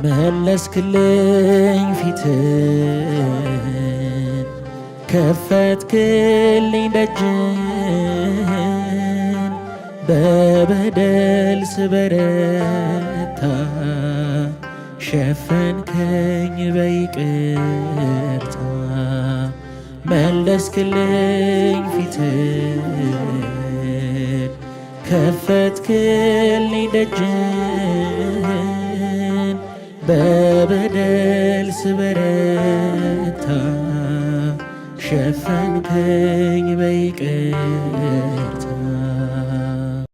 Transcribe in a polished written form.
መለስክልኝ ፊትን ከፈትክልኝ ደጅን በበደል ስበረታ ሸፈንከኝ በይቅርታ መለስክልኝ ፊትን ከፈትክልኝ ደጅን በበደል ስበረታ ሸፈንከኝ በይቅርታ